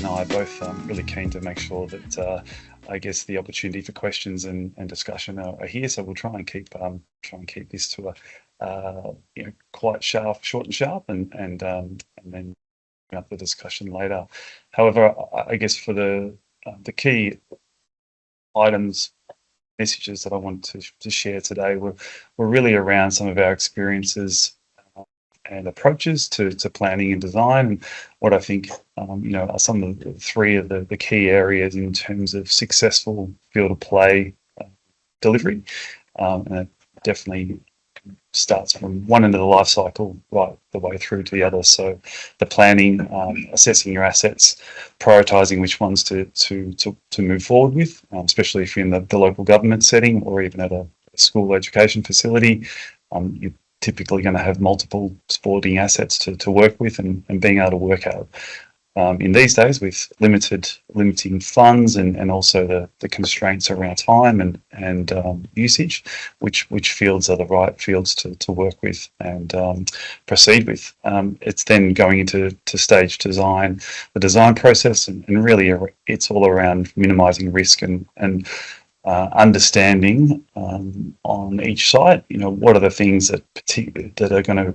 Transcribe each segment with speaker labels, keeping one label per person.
Speaker 1: and I are both really keen to make sure that I guess the opportunity for questions and discussion are here. So we'll try and keep this to a quite sharp, short and sharp, and then bring up the discussion later. However, I guess for the key items, messages that I want to share today were really around some of our experiences and approaches to planning and design, and what I think are some of the three of the key areas in terms of successful field of play delivery. And it definitely starts from one end of the life cycle right the way through to the other. So the planning, assessing your assets, prioritising which ones to move forward with, especially if you're in the local government setting or even at a school education facility. You're typically going to have multiple sporting assets to work with, and being able to work out in these days with limiting funds and also the constraints around time and usage, which fields are the right fields to work with and proceed with. It's then going into stage design, the design process, and really it's all around minimising risk and understanding on each site, what are the things that are going to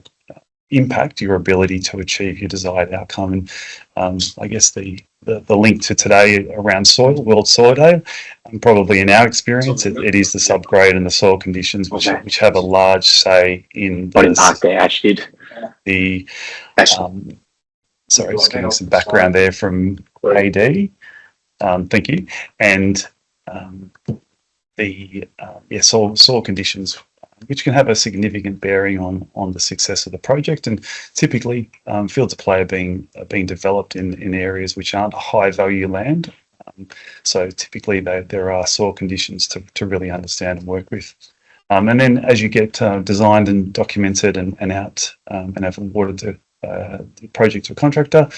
Speaker 1: impact your ability to achieve your desired outcome. And I guess the link to today around soil, World Soil Day, and probably in our experience, it is the subgrade and the soil conditions which have a large say in the sorry, just getting some background there from AD. Thank you. And the soil conditions, which can have a significant bearing on the success of the project. And typically, fields of play are being developed in areas which aren't high value land. So typically, there are soil conditions to really understand and work with. And then as you get designed and documented and out and have awarded the project to a contractor,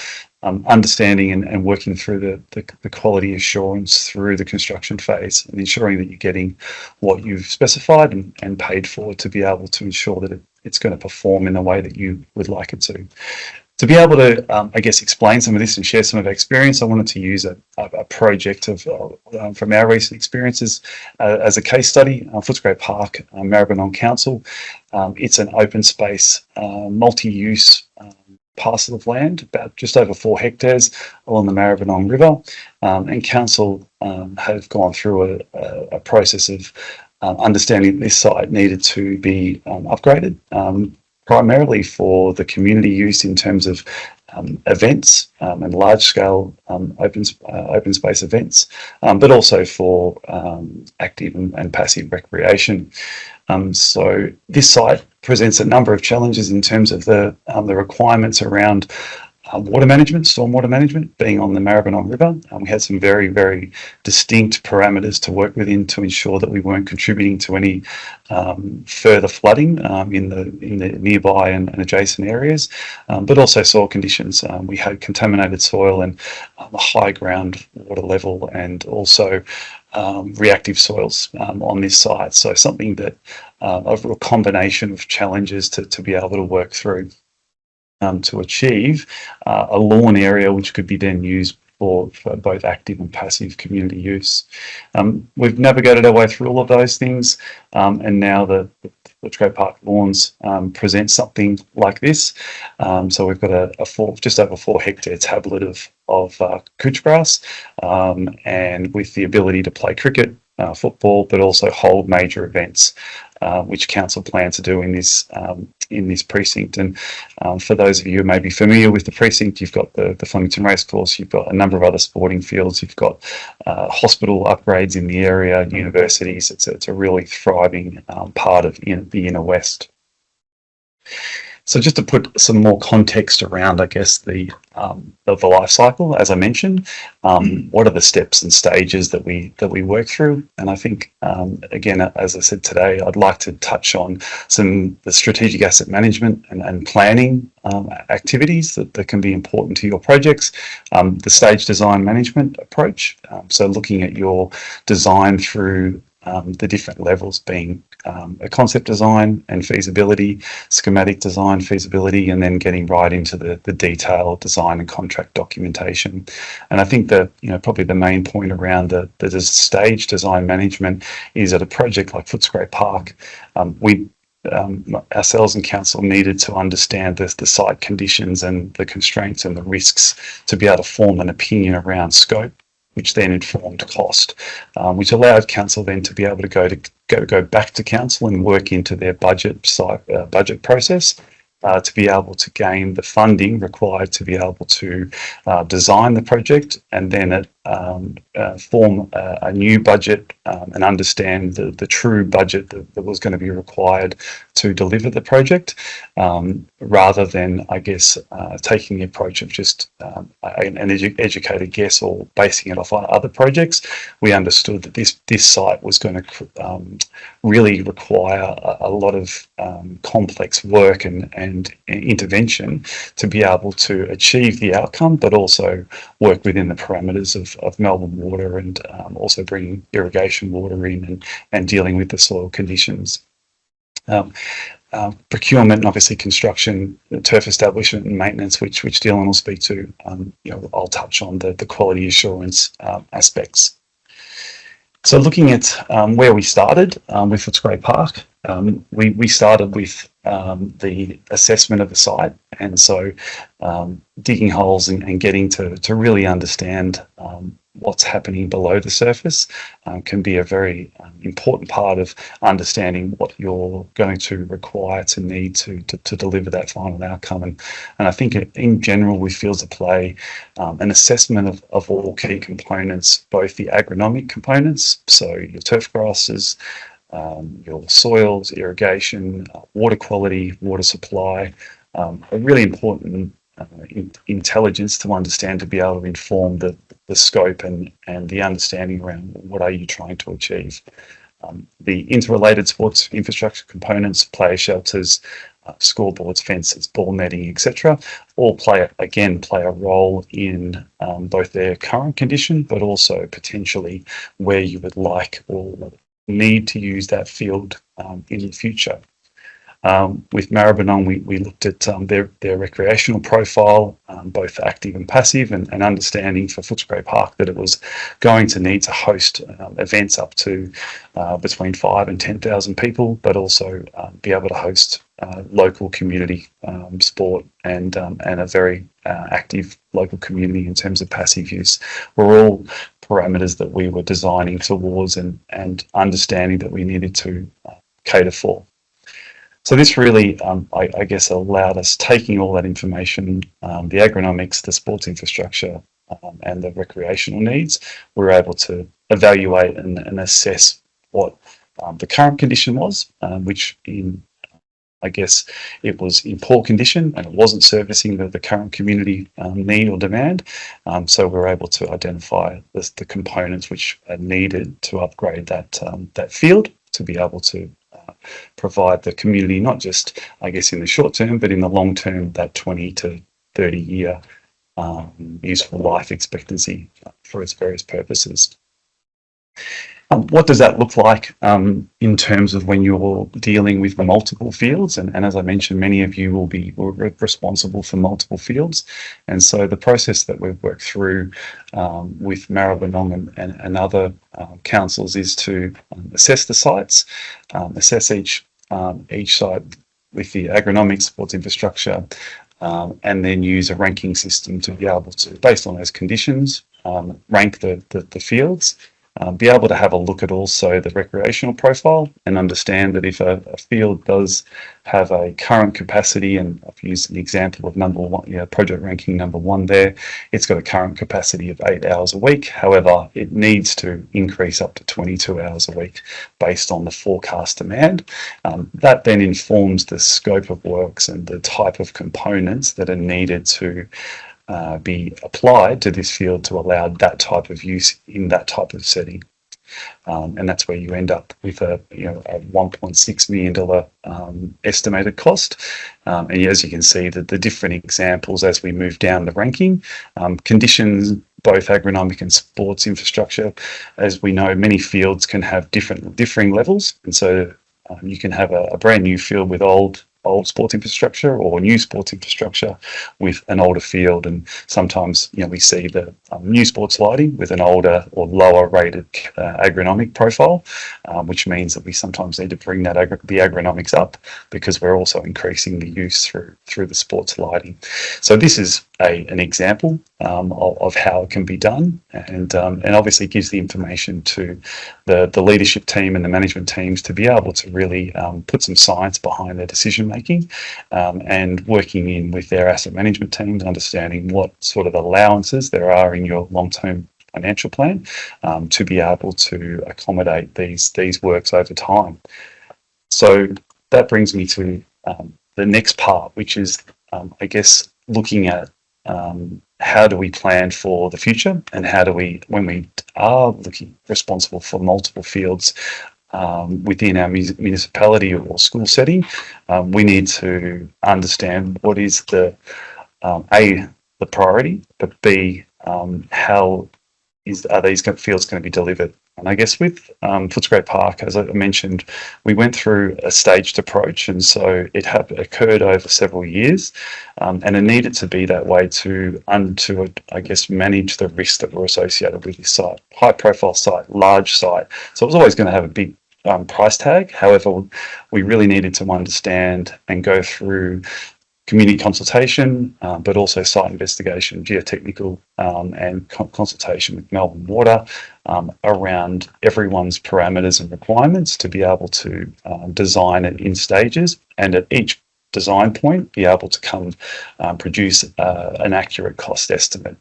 Speaker 1: understanding and working through the quality assurance through the construction phase, and ensuring that you're getting what you've specified and paid for to be able to ensure that it's going to perform in the way that you would like it to. To be able to, I guess, explain some of this and share some of our experience, I wanted to use a project from our recent experiences as a case study. Footscray Park, Maribyrnong Council. It's an open space, multi-use parcel of land, about just over 4 hectares along the Maribyrnong River, and council have gone through a process of understanding that this site needed to be upgraded, primarily for the community use in terms of events and large-scale open space events, but also for active and passive recreation. So this site presents a number of challenges in terms of the requirements around water management, stormwater management, being on the Maribyrnong River. We had some very, very distinct parameters to work within to ensure that we weren't contributing to any further flooding in the nearby and adjacent areas, but also soil conditions. We had contaminated soil and a high ground water level, and also reactive soils on this site. So something that a real combination of challenges to be able to work through to achieve a lawn area which could be then used for both active and passive community use. We've navigated our way through all of those things, and now the Footscray Park lawns present something like this. So we've got just over 4 hectare tablet of couch grass, and with the ability to play cricket, football, but also hold major events, which council plan to do in this precinct. And for those of you who may be familiar with the precinct, you've got the Flemington Racecourse, you've got a number of other sporting fields, you've got hospital upgrades in the area, universities. It's a really thriving part of the inner west. So just to put some more context around, I guess, the life cycle, as I mentioned, what are the steps and stages that we work through? And I think, again, as I said today, I'd like to touch on the strategic asset management and planning activities that can be important to your projects, the stage design management approach, so looking at your design through the different levels, being a concept design and feasibility, schematic design, feasibility, and then getting right into the detailed design and contract documentation. And I think that, probably the main point around the stage design management is at a project like Footscray Park, we ourselves and council needed to understand the site conditions and the constraints and the risks to be able to form an opinion around scope, which then informed cost, which allowed council then to be able to go back to council and work into their budget process to be able to gain the funding required to be able to design the project and then form a new budget and understand the true budget that was going to be required to deliver the project, rather than, I guess, taking the approach of just an educated guess or basing it off on other projects. We understood that this site was going to really require a lot of complex work and intervention to be able to achieve the outcome, but also work within the parameters of Melbourne water and also bringing irrigation water in and dealing with the soil conditions. Procurement and obviously construction, turf establishment and maintenance, which Dylan will speak to. I'll touch on the quality assurance aspects. So looking at where we started with Footscray Park, we started with the assessment of the site, and so digging holes and getting to really understand what's happening below the surface can be a very important part of understanding what you're going to require to need to deliver that final outcome. And I think in general, with fields of play, an assessment of all key components, both the agronomic components, so your turf grasses, your soils, irrigation, water quality, water supply, are really important intelligence to understand to be able to inform the scope and the understanding around what are you trying to achieve. The interrelated sports infrastructure components, player shelters, scoreboards, fences, ball netting, etc., all play a role in both their current condition, but also potentially where you would like or need to use that field in the future. With Maribyrnong, we looked at their recreational profile, both active and passive, and understanding for Footscray Park that it was going to need to host events up to between 5,000 and 10,000 people, but also be able to host local community sport and a very active local community in terms of passive use. Were all parameters that we were designing towards and understanding that we needed to cater for. So this really, I guess, allowed us, taking all that information, the agronomics, the sports infrastructure, and the recreational needs, we were able to evaluate and assess what the current condition was, which I guess it was in poor condition and it wasn't servicing the current community need or demand. So we were able to identify the components which are needed to upgrade that field to be able to provide the community, not just, I guess, in the short term, but in the long term, that 20 to 30 year useful life expectancy for its various purposes. What does that look like in terms of when you're dealing with multiple fields? And as I mentioned, many of you will be responsible for multiple fields. And so the process that we've worked through with Maribyrnong and other councils is to assess the sites, assess each site with the agronomic sports infrastructure, and then use a ranking system to be able to, based on those conditions, rank the fields. Be able to have a look at also the recreational profile and understand that if a field does have a current capacity, and I've used an example of number one, project ranking number 1 there, it's got a current capacity of 8 hours a week. However, it needs to increase up to 22 hours a week based on the forecast demand. That then informs the scope of works and the type of components that are needed to be applied to this field to allow that type of use in that type of setting. And that's where you end up with a $1.6 million estimated cost. And as you can see, the different examples as we move down the ranking, conditions, both agronomic and sports infrastructure, as we know, many fields can have differing levels. And so You can have a brand new field with old sports infrastructure, or new sports infrastructure with an older field. And sometimes, we see the new sports lighting with an older or lower rated agronomic profile, which means that we sometimes need to bring the agronomics up, because we're also increasing the use through the sports lighting. So this is an example of how it can be done, and obviously gives the information to the leadership team and the management teams to be able to really put some science behind their decision making, and working in with their asset management teams, understanding what sort of allowances there are in your long-term financial plan, to be able to accommodate these works over time. So that brings me to the next part, which is, I guess, looking at how do we plan for the future, and how do we, when we are responsible for multiple fields within our municipality or school setting, we need to understand what is the priority, but B, how are these fields going to be delivered. And I guess with Footscray Park, as I mentioned, we went through a staged approach, and so it occurred over several years, and it needed to be that way to I guess, manage the risks that were associated with this site. High profile site, large site, so it was always going to have a big price tag. However, we really needed to understand and go through community consultation, but also site investigation, geotechnical, and consultation with Melbourne Water around everyone's parameters and requirements, to be able to design it in stages, and at each design point be able to produce an accurate cost estimate,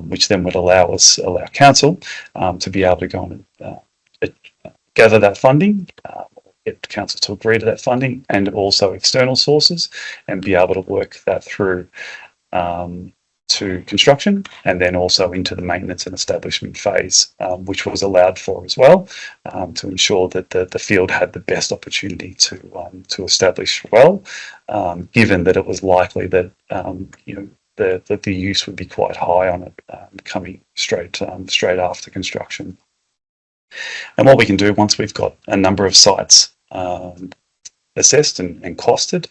Speaker 1: which then would allow council to be able to go and gather that funding, get council to agree to that funding, and also external sources, and be able to work that through to construction, and then also into the maintenance and establishment phase, which was allowed for as well, to ensure that the field had the best opportunity to establish well, given that it was likely that the use would be quite high on it, coming straight after construction. And what we can do once we've got a number of sites assessed and costed,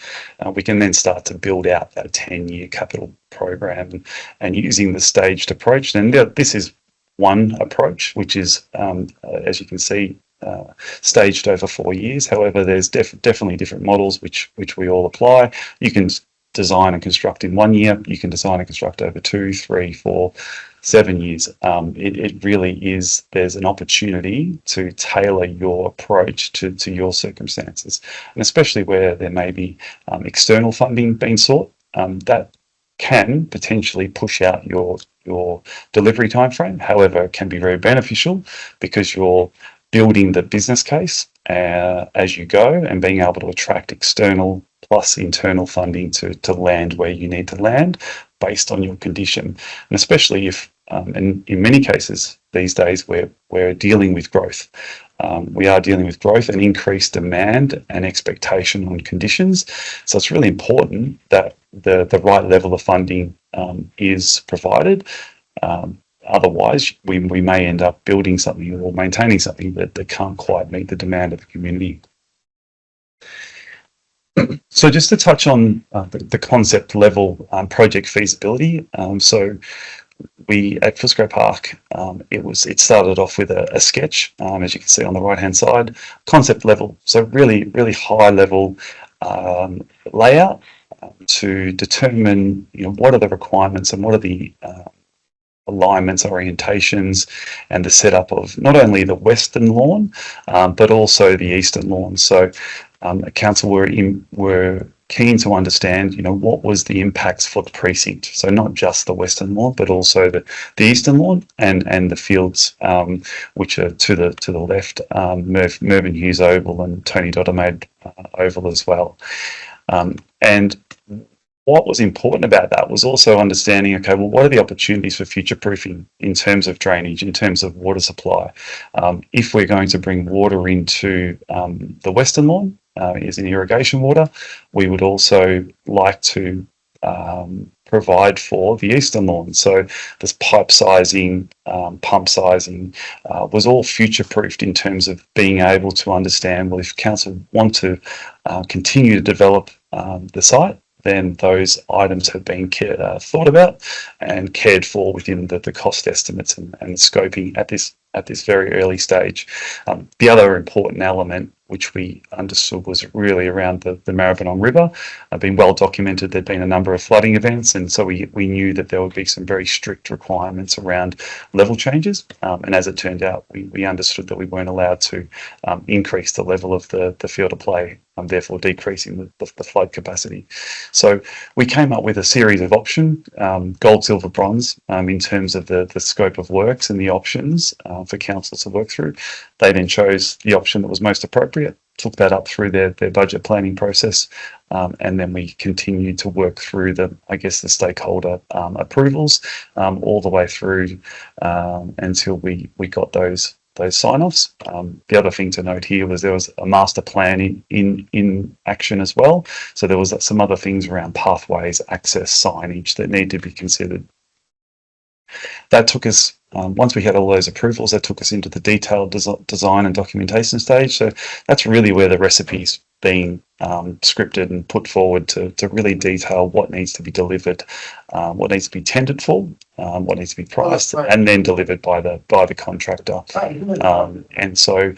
Speaker 1: we can then start to build out that 10-year capital program, and using the staged approach. And this is one approach, which is, as you can see, staged over 4 years. However, there's definitely different models which we all apply. You can design and construct in 1 year. You can design and construct over 2, 3, 4, 7 years. It really is, there's an opportunity to tailor your approach to your circumstances, and especially where there may be external funding being sought, that can potentially push out your delivery timeframe. However, it can be very beneficial, because you're building the business case as you go, and being able to attract external plus internal funding to land where you need to land based on your condition. And especially if, and in many cases these days, we're dealing with growth. We are dealing with growth and increased demand and expectation on conditions. So it's really important that the right level of funding is provided. Otherwise, we may end up building something or maintaining something that can't quite meet the demand of the community. So just to touch on the concept level project feasibility. So we at Footscray Park, it started off with a sketch, as you can see on the right hand side, concept level. So really high level layout to determine what are the requirements and what are the alignments, orientations, and the setup of not only the western lawn, but also the eastern lawn. So council were keen to understand, what was the impacts for the precinct. So not just the western lawn, but also the eastern lawn and the fields, which are to the left, Mervyn Hughes Oval and Tony Doddermaid Oval as well. And what was important about that was also understanding, okay, well, what are the opportunities for future proofing in terms of drainage, in terms of water supply? If we're going to bring water into the western lawn, is in irrigation water, we would also like to provide for the eastern lawn. So this pipe sizing, pump sizing was all future-proofed in terms of being able to understand, well, if council want to continue to develop the site, then those items have been thought about and cared for within the cost estimates and scoping at this very early stage. The other important element which we understood was really around the Maribyrnong River. Been well documented, there'd been a number of flooding events, and so we knew that there would be some very strict requirements around level changes. And as it turned out, we understood that we weren't allowed to increase the level of the field of play, therefore decreasing the flood capacity. So we came up with a series of options, gold, silver, bronze, in terms of the scope of works and the options for council to work through. They then chose the option that was most appropriate, took that up through their budget planning process, and then we continued to work through the stakeholder approvals all the way through until we got those sign-offs. The other thing to note here was there was a master plan in action as well. So there was some other things around pathways, access, signage that need to be considered. That took us, once we had all those approvals, that took us into the detailed design and documentation stage. So that's really where the recipe's being scripted and put forward to really detail what needs to be delivered, what needs to be tendered for, what needs to be priced, and then delivered by the contractor. And so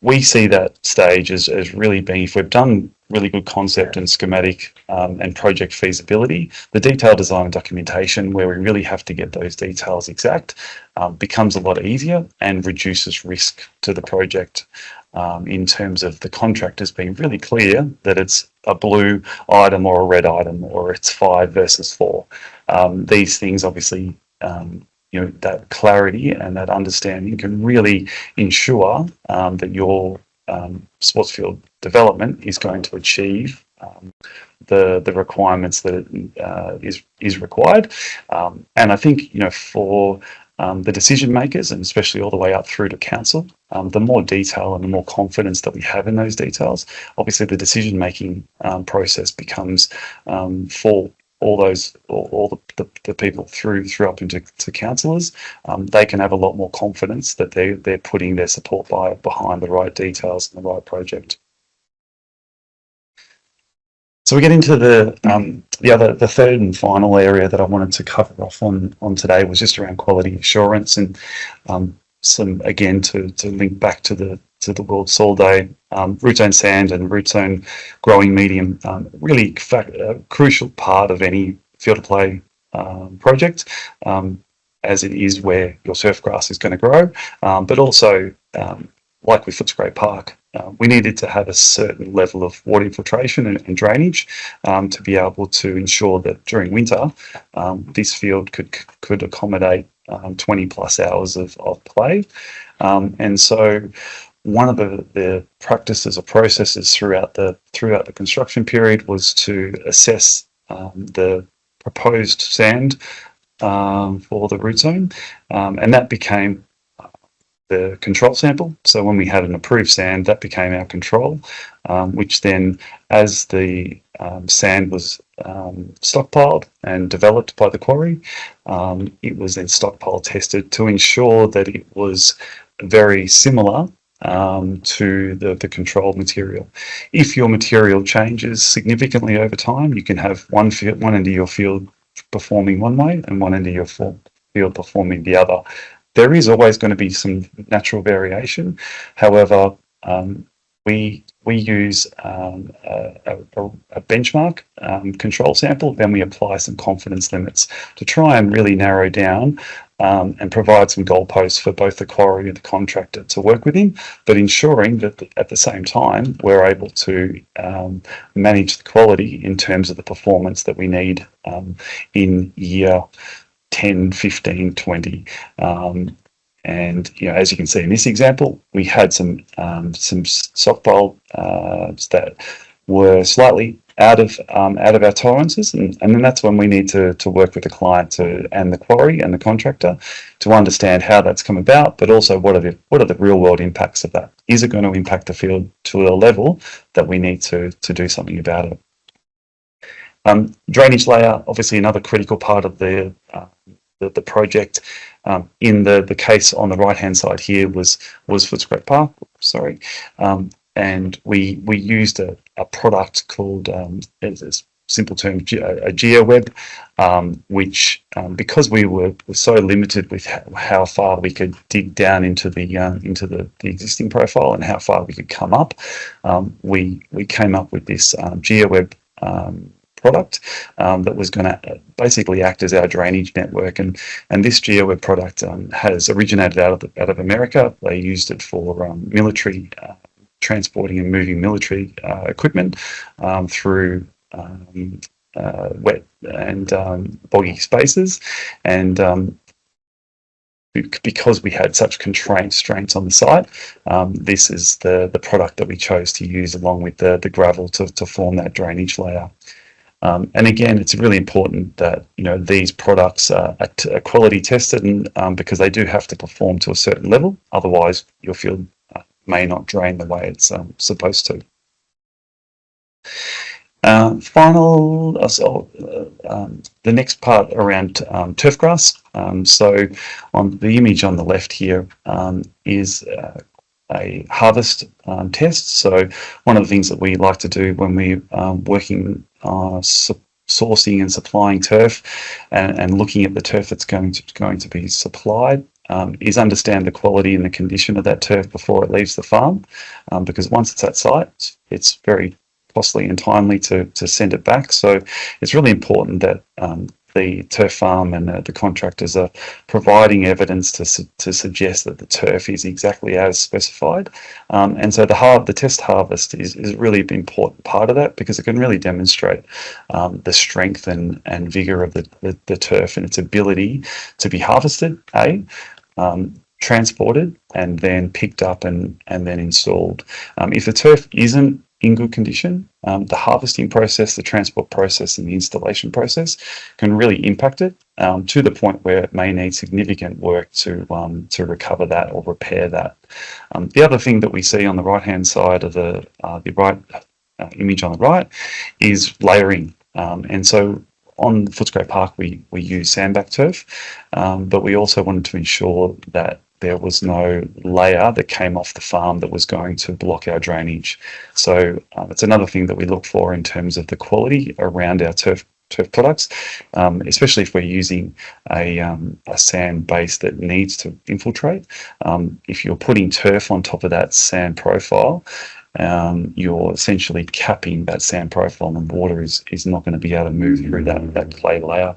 Speaker 1: we see that stage as really being, if we've done really good concept and schematic and project feasibility, the detailed design and documentation, where we really have to get those details exact, becomes a lot easier and reduces risk to the project in terms of the contractors being really clear that it's a blue item or a red item, or it's 5 versus 4. These things obviously, that clarity and that understanding can really ensure that your sports field development is going to achieve the requirements that it is required. And I think, for the decision makers, and especially all the way up through to council, the more detail and the more confidence that we have in those details, obviously the decision making process becomes for all the people through up into councillors. They can have a lot more confidence that they're putting their support behind the right details and the right project. So we get into the third and final area that I wanted to cover off on today was just around quality assurance, and some, again, to link back to the World Soil Day, root zone sand and root zone growing medium, really a crucial part of any field of play project, as it is where your surf grass is going to grow, but also like with Footscray Park, we needed to have a certain level of water infiltration and drainage to be able to ensure that during winter this field could accommodate 20 plus hours of play. And so one of the practices or processes throughout the construction period was to assess the proposed sand for the root zone, and that became the control sample. So when we had an approved sand, that became our control, which then, as the sand was stockpiled and developed by the quarry, it was then stockpile tested to ensure that it was very similar to the control material. If your material changes significantly over time, you can have one end of your field performing one way and one end of your field performing the other. There is always going to be some natural variation. However, we use a benchmark control sample, then we apply some confidence limits to try and really narrow down and provide some goalposts for both the quarry and the contractor to work within, but ensuring that at the same time we're able to manage the quality in terms of the performance that we need in year 10, 15, 20. And as you can see in this example, we had some stockpile that were slightly out of our tolerances, and then that's when we need to work with the client and the quarry and the contractor to understand how that's come about, but also what are the real world impacts of that. Is it going to impact the field to a level that we need to do something about it? Drainage layer, obviously another critical part of the project. In the case on the right hand side here was Footscray Park, sorry, and we used a product called, it's simple term, a GeoWeb, which because we were so limited with how far we could dig down into the existing profile and how far we could come up, we came up with this GeoWeb product that was going to basically act as our drainage network, and this GeoWeb product has originated out of America. They used it for military transporting and moving military equipment through wet and boggy spaces, and because we had such constraints on the site, this is the product that we chose to use along with the gravel to form that drainage layer. And again, it's really important that these products are quality tested, and because they do have to perform to a certain level, otherwise your field may not drain the way it's supposed to. The next part around turf grass. So on the image on the left here is a harvest test. So one of the things that we like to do when we're working sourcing and supplying turf and looking at the turf that's going to be supplied is understand the quality and the condition of that turf before it leaves the farm, because once it's at site, it's very costly and timely to send it back. So it's really important that the turf farm and the contractors are providing evidence to suggest that the turf is exactly as specified. And so the test harvest is really an important part of that, because it can really demonstrate the strength and vigour of the turf and its ability to be harvested, transported, and then picked up and then installed. If the turf isn't in good condition, the harvesting process, the transport process, and the installation process can really impact it to the point where it may need significant work to recover that or repair that. The other thing that we see on the right-hand side of the right image on the right is layering, and so on Footscray Park we use sandback turf, but we also wanted to ensure that there was no layer that came off the farm that was going to block our drainage. So it's another thing that we look for in terms of the quality around our turf products, especially if we're using a sand base that needs to infiltrate. If you're putting turf on top of that sand profile, you're essentially capping that sand profile, and water is not going to be able to move through that clay layer.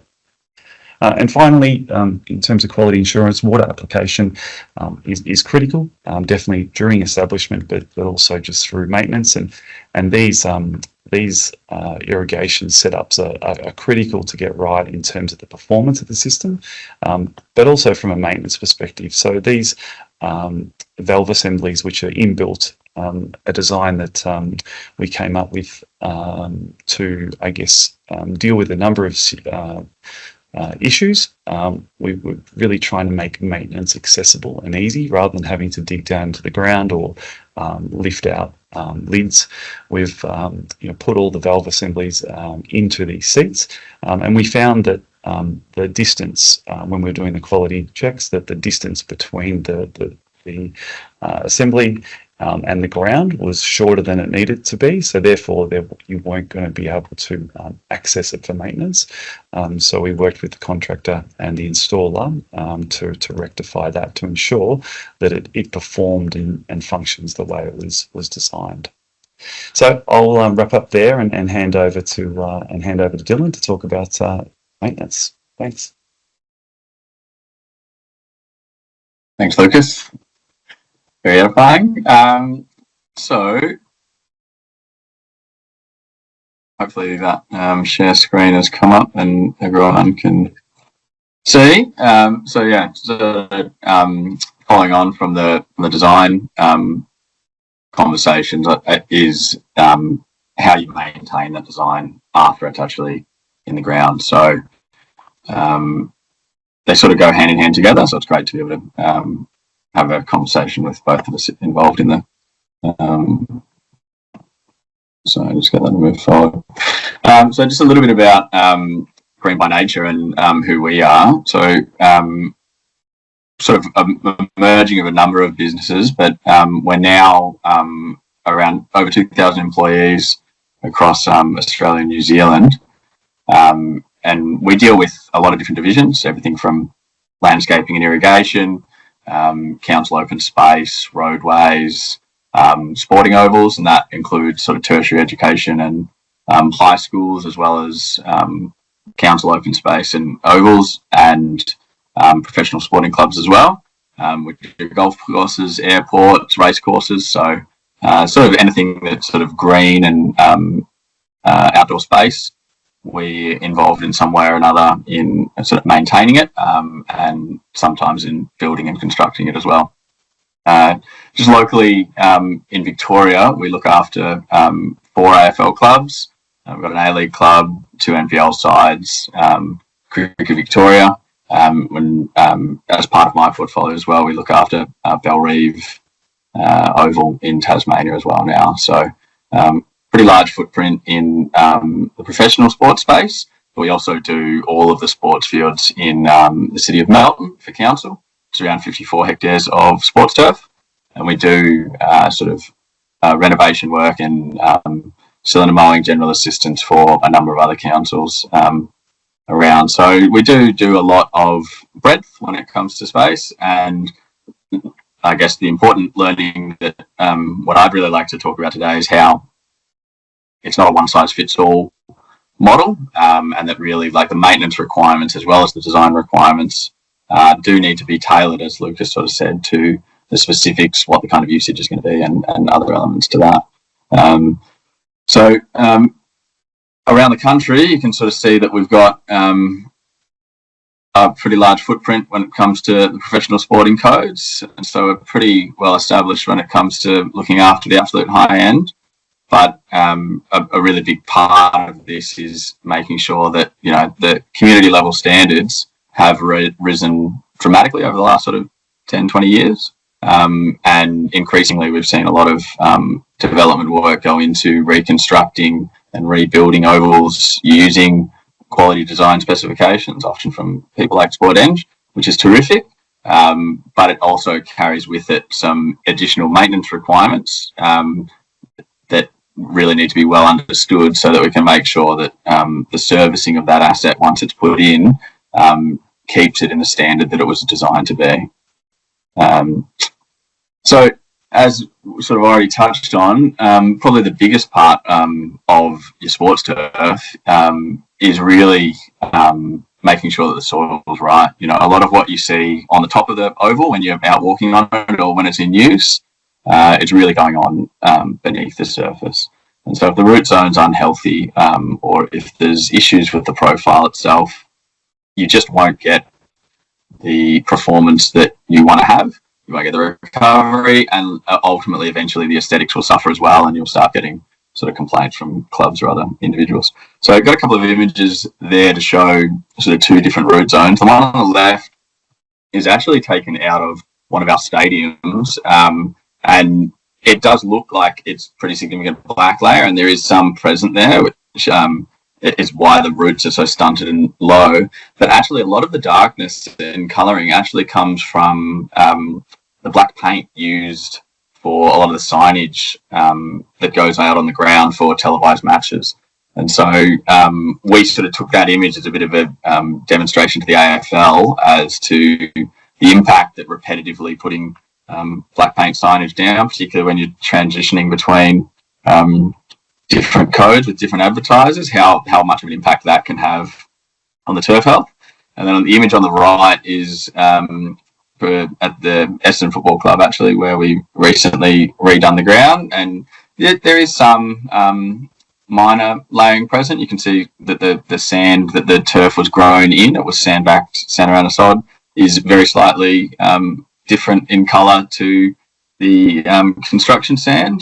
Speaker 1: And finally, in terms of quality insurance, water application is critical, definitely during establishment, but also just through maintenance. And these irrigation setups are critical to get right in terms of the performance of the system, but also from a maintenance perspective. So these valve assemblies, which are inbuilt, a design that we came up with to, I guess, deal with a number of issues. We were really trying to make maintenance accessible and easy rather than having to dig down to the ground or lift out lids. We've put all the valve assemblies into these seats, and we found that the distance when we were doing the quality checks, that the distance between the assembly and the ground was shorter than it needed to be, so therefore you weren't going to be able to access it for maintenance. So we worked with the contractor and the installer to rectify that, to ensure that it performed and functions the way it was designed. So I'll wrap up there and hand over to Dylan to talk about maintenance. Thanks.
Speaker 2: Thanks, Lucas. Very edifying. So hopefully that share screen has come up and everyone can see. Following on from the design conversations is how you maintain that design after it's actually in the ground. So they sort of go hand in hand together. So it's great to be able to have a conversation with both of us involved in the so I just get that to move forward. So just a little bit about Green by Nature and who we are. So sort of a merging of a number of businesses, but we're now around over 2,000 employees across Australia and New Zealand. And we deal with a lot of different divisions, everything from landscaping and irrigation, council open space, roadways, sporting ovals, and that includes sort of tertiary education and high schools, as well as council open space and ovals, and professional sporting clubs as well, which are golf courses, airports, race courses. So sort of anything that's sort of green and outdoor space, we're involved in some way or another in sort of maintaining it, and sometimes in building and constructing it as well. Just locally in Victoria, we look after 4 AFL clubs. We've got an A-League club, 2 NPL sides, Cricket Victoria. When, as part of my portfolio as well, we look after Bellerive Oval in Tasmania as well now. So pretty large footprint in the professional sports space. But we also do all of the sports fields in the city of Melton for council. It's around 54 hectares of sports turf. And we do sort of renovation work and cylinder mowing, general assistance for a number of other councils around. So we do a lot of breadth when it comes to space, and I guess the important learning that what I'd really like to talk about today is how it's not a one-size-fits-all model, and that really, like, the maintenance requirements as well as the design requirements do need to be tailored, as Lucas sort of said, to the specifics, what the kind of usage is going to be, and other elements to that. So around the country, you can sort of see that we've got a pretty large footprint when it comes to the professional sporting codes, and so we're pretty well established when it comes to looking after the absolute high end. But a really big part of this is making sure that, you know, the community level standards have risen dramatically over the last sort of 10, 20 years. And increasingly, we've seen a lot of development work go into reconstructing and rebuilding ovals using quality design specifications, often from people like SPORTEng, which is terrific. But it also carries with it some additional maintenance requirements that really need to be well understood, so that we can make sure that the servicing of that asset, once it's put in, keeps it in the standard that it was designed to be. So, as sort of already touched on, probably the biggest part of your sports turf is really making sure that the soil is right. You know, a lot of what you see on the top of the oval when you're out walking on it, or when it's in use, it's really going on beneath the surface. And so if the root zone's unhealthy, or if there's issues with the profile itself, you just won't get the performance that you want to have. You won't get the recovery, and ultimately, eventually, the aesthetics will suffer as well, and you'll start getting sort of complaints from clubs or other individuals. So I've got a couple of images there to show sort of 2 different root zones. The one on the left is actually taken out of one of our stadiums, and it does look like it's pretty significant black layer, and there is some present there, which is why the roots are so stunted and low. But actually, a lot of the darkness and colouring actually comes from the black paint used for a lot of the signage that goes out on the ground for televised matches. And so we sort of took that image as a bit of a demonstration to the AFL as to the impact that repetitively putting black paint signage down, particularly when you're transitioning between different codes with different advertisers, how much of an impact that can have on the turf health. And then on the image on the right is at the Essendon Football Club, actually, where we recently redone the ground, and there is some minor layering present. You can see that the sand that the turf was grown in, it was sandbacked, sand around the sod, is very slightly different in colour to the construction sand,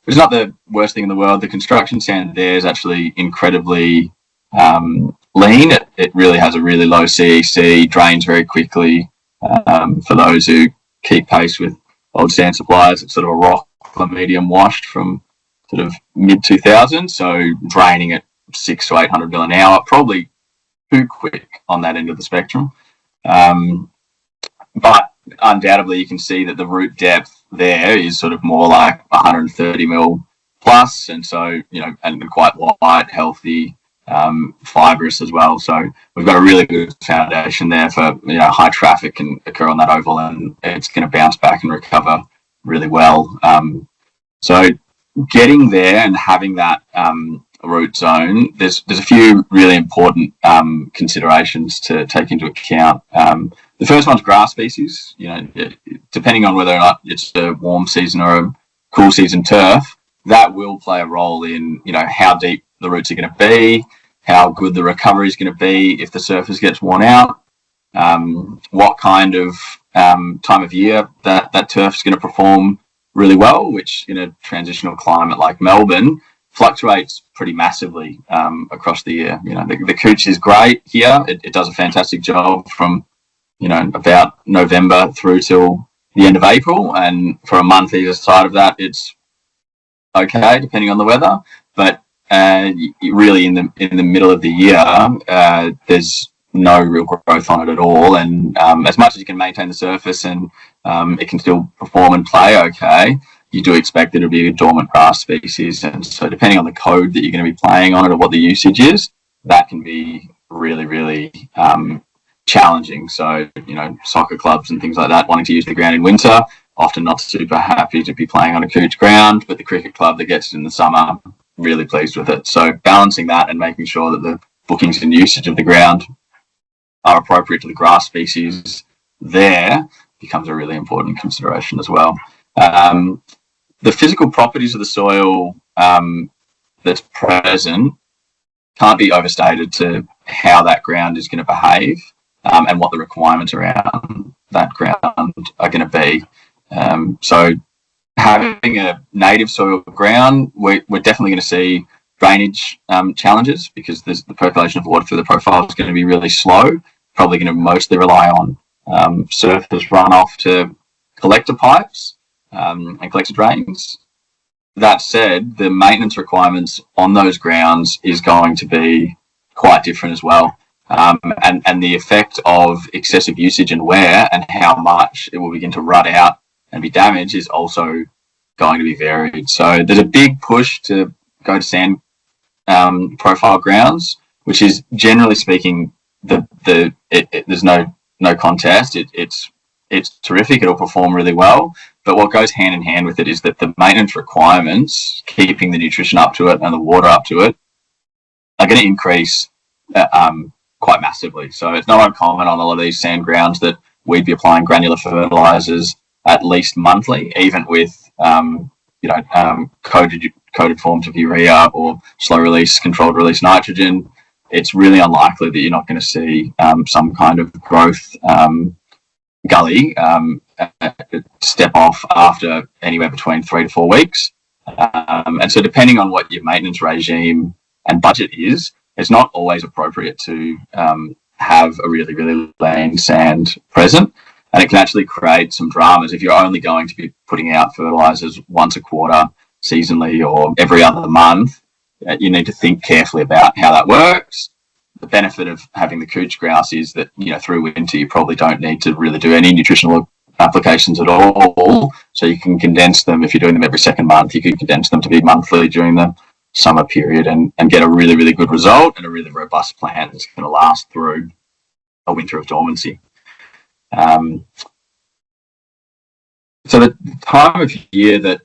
Speaker 2: which is not the worst thing in the world. The construction sand there is actually incredibly lean. It really has a really low CEC, drains very quickly. For those who keep pace with old sand suppliers, it's sort of a rock medium washed from sort of mid-2000s, so draining it 600 to 800 mil an hour, probably too quick on that end of the spectrum. But undoubtedly, you can see that the root depth there is sort of more like 130 mil plus, and so, you know, and quite light, healthy, fibrous as well. So we've got a really good foundation there for, you know, high traffic can occur on that oval, and it's going to bounce back and recover really well. So getting there and having that root zone, there's a few really important considerations to take into account. The first one's grass species. You know, depending on whether or not it's a warm season or a cool season turf, that will play a role in, you know, how deep the roots are going to be, how good the recovery is going to be if the surface gets worn out, what kind of time of year that turf is going to perform really well, which in a transitional climate like Melbourne fluctuates pretty massively across the year. You know, the cooch is great here. It does a fantastic job from, you know, about November through till the end of April, and for a month either side of that, it's okay depending on the weather. But really in the middle of the year, there's no real growth on it at all, and as much as you can maintain the surface and it can still perform and play okay, you do expect it to be a dormant grass species. And so depending on the code that you're going to be playing on it or what the usage is, that can be really, really challenging. So, you know, soccer clubs and things like that wanting to use the ground in winter, often not super happy to be playing on a cooch ground, but the cricket club that gets it in the summer, really pleased with it. So balancing that and making sure that the bookings and usage of the ground are appropriate to the grass species there becomes a really important consideration as well. The physical properties of the soil that's present can't be overstated to how that ground is going to behave, and what the requirements around that ground are going to be. So having a native soil ground, we're definitely going to see drainage challenges, because the percolation of water through the profile is going to be really slow, probably going to mostly rely on surface runoff to collector pipes and collector drains. That said, the maintenance requirements on those grounds is going to be quite different as well. And the effect of excessive usage and wear and how much it will begin to rut out and be damaged is also going to be varied. So there's a big push to go to sand profile grounds, which is, generally speaking, there's no contest. It's terrific. It'll perform really well. But what goes hand in hand with it is that the maintenance requirements, keeping the nutrition up to it and the water up to it, are going to increase quite massively. So it's not uncommon on a lot of these sand grounds that we'd be applying granular fertilizers at least monthly, even with coated forms of urea or slow release, controlled release nitrogen. It's really unlikely that you're not going to see some kind of growth gully step off after anywhere between 3 to 4 weeks. And so depending on what your maintenance regime and budget is, it's not always appropriate to have a really, really lean sand present. And it can actually create some dramas if you're only going to be putting out fertilizers once a quarter, seasonally, or every other month. You need to think carefully about how that works. The benefit of having the cooch grouse is that, you know, through winter you probably don't need to really do any nutritional applications at all. So you can condense them. If you're doing them every second month, you can condense them to be monthly during the summer period and get a really, really good result and a really robust plant that's going to last through a winter of dormancy. So the time of year that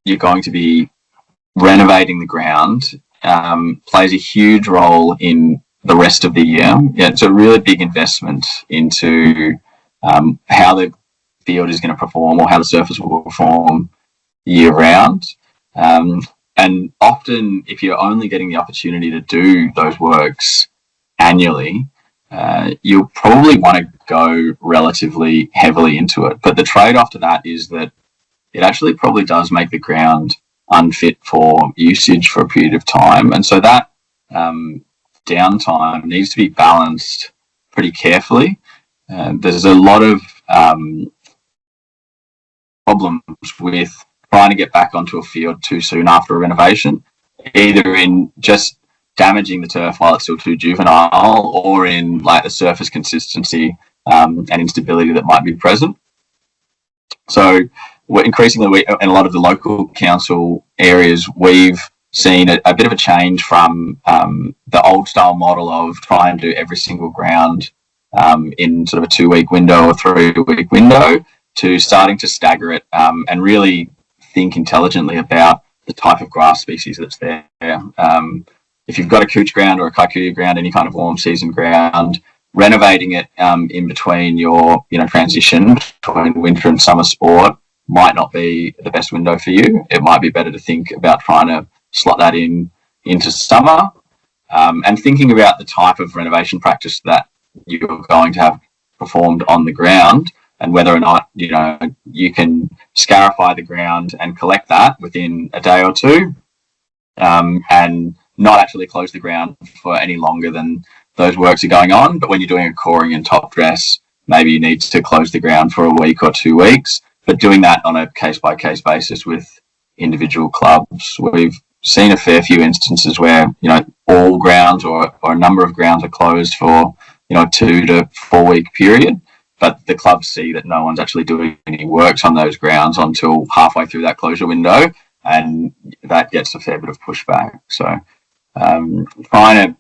Speaker 2: you're going to be renovating the ground plays a huge role in the rest of the year. Yeah, it's a really big investment into how the field is going to perform, or how the surface will perform year round. And often, if you're only getting the opportunity to do those works annually, you'll probably want to go relatively heavily into it. But the trade-off to that is that it actually probably does make the ground unfit for usage for a period of time. And so that downtime needs to be balanced pretty carefully. There's a lot of problems with trying to get back onto a field too soon after a renovation, either in just damaging the turf while it's still too juvenile, or in like the surface consistency and instability that might be present. So we're increasingly, in a lot of the local council areas, we've seen a bit of a change from the old style model of try and do every single ground in sort of a 2-week window or 3-week window, to starting to stagger it and really think intelligently about the type of grass species that's there. If you've got a couch ground or a kikuyu ground, any kind of warm season ground, renovating it in between your transition between winter and summer sport might not be the best window for you. It might be better to think about trying to slot that into summer, and thinking about the type of renovation practice that you're going to have performed on the ground, and whether or not you can scarify the ground and collect that within a day or two, and not actually close the ground for any longer than those works are going on. But when you're doing a coring and top dress, maybe you need to close the ground for a week or 2 weeks, but doing that on a case-by-case basis with individual clubs. We've seen a fair few instances where all grounds or a number of grounds are closed for a 2 to 4 week period, but the clubs see that no one's actually doing any works on those grounds until halfway through that closure window, and that gets a fair bit of pushback. So trying to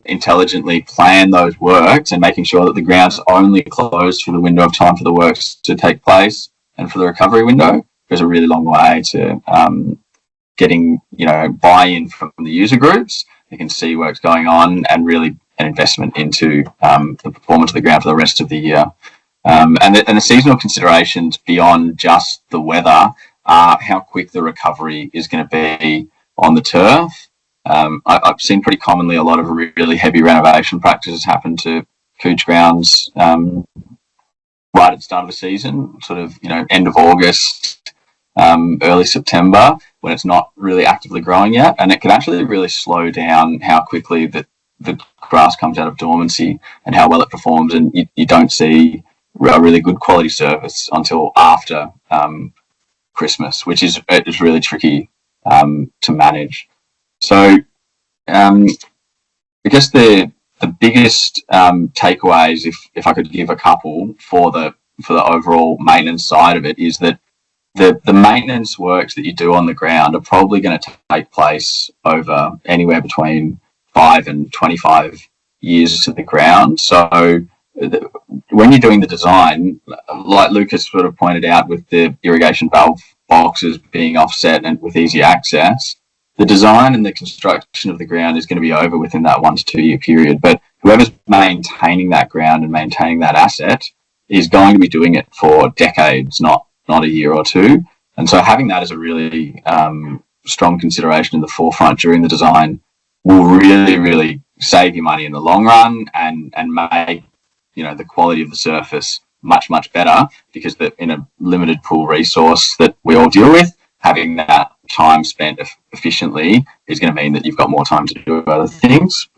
Speaker 2: intelligently plan those works and making sure that the ground's only closed for the window of time for the works to take place and for the recovery window goes a really long way to getting buy-in from the user groups. You can see works going on, and really an investment into the performance of the ground for the rest of the year. And the seasonal considerations beyond just the weather are how quick the recovery is going to be on the turf. I've seen pretty commonly a lot of really heavy renovation practices happen to couch grounds right at the start of the season, sort of end of August, early September, when it's not really actively growing yet, and it can actually really slow down how quickly the grass comes out of dormancy and how well it performs, and you don't see a really good quality service until after Christmas, which is really tricky to manage. So I guess the biggest takeaways, if I could give a couple for the overall maintenance side of it, is that the maintenance works that you do on the ground are probably going to take place over anywhere between 5 and 25 years to the ground. So when you're doing the design, like Lucas sort of pointed out with the irrigation valve boxes being offset and with easy access, the design and the construction of the ground is going to be over within that 1 to 2 year period. But whoever's maintaining that ground and maintaining that asset is going to be doing it for decades, not a year or two. And so having that as a really strong consideration in the forefront during the design will really, really save you money in the long run and make the quality of the surface much, much better, because in a limited pool resource that we all deal with, having that time spent efficiently is going to mean that you've got more time to do other things,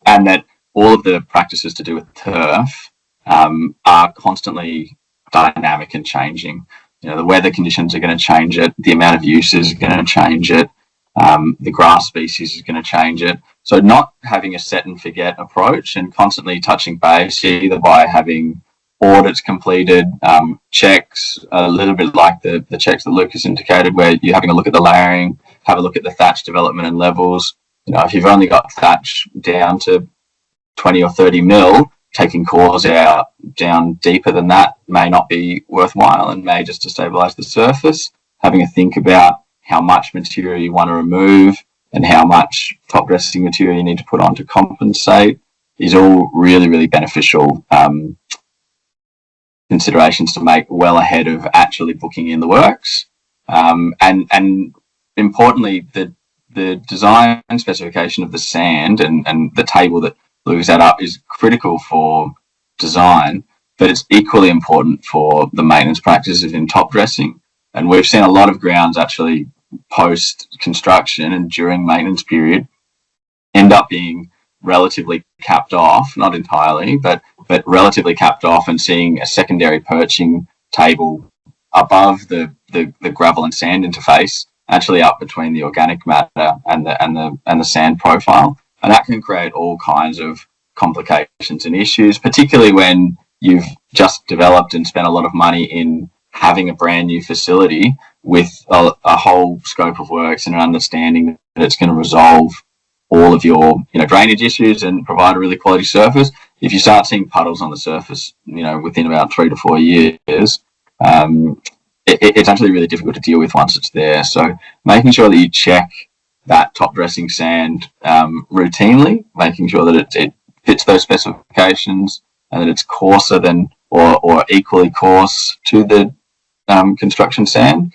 Speaker 2: and that all of the practices to do with turf are constantly dynamic and changing. The weather conditions are going to change it, the amount of uses is going to change it, the grass species is going to change it. So not having a set and forget approach and constantly touching base, either by having audits completed, checks, a little bit like the checks that Lucas indicated, where you're having a look at the layering, have a look at the thatch development and levels. If you've only got thatch down to 20 or 30 mil, taking cores out down deeper than that may not be worthwhile and may just destabilize the surface. Having a think about how much material you want to remove and how much top dressing material you need to put on to compensate is all really, really beneficial considerations to make well ahead of actually booking in the works. And importantly, the design specification of the sand and the table that Lucas set up is critical for design, but it's equally important for the maintenance practices in top dressing. And we've seen a lot of grounds actually post construction and during maintenance period end up being relatively capped off, not entirely, but relatively capped off, and seeing a secondary perching table above the gravel and sand interface, actually up between the organic matter and the sand profile. and that can create all kinds of complications and issues, particularly when you've just developed and spent a lot of money in having a brand new facility with a whole scope of works and an understanding that it's going to resolve all of your drainage issues and provide a really quality surface. If you start seeing puddles on the surface, within about 3 to 4 years, it's actually really difficult to deal with once it's there. So making sure that you check that top dressing sand routinely, making sure that it fits those specifications and that it's coarser than or equally coarse to the construction sand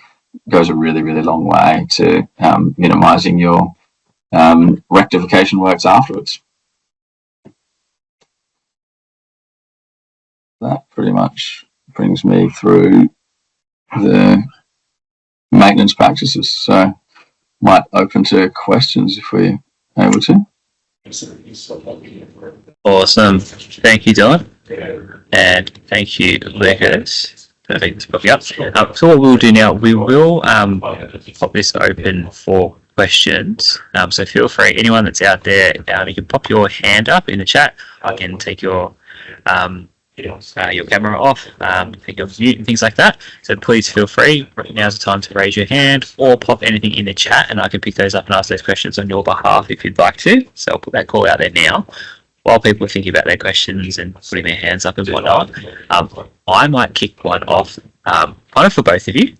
Speaker 2: goes a really, really long way to minimising your rectification works afterwards. That pretty much brings me through the maintenance practices. So might open to questions if we're able to.
Speaker 3: Awesome. Thank you, Dylan. And thank you, Lucas. Perfect. So what we'll do now, we will pop this open for questions. So feel free, anyone that's out there, you can pop your hand up in the chat. I can take your camera off, take your mute and things like that. So please feel free. Now's the time to raise your hand or pop anything in the chat, and I can pick those up and ask those questions on your behalf if you'd like to. So I'll put that call out there now. While people are thinking about their questions and putting their hands up and whatnot, I might kick one off, kind of for both of you.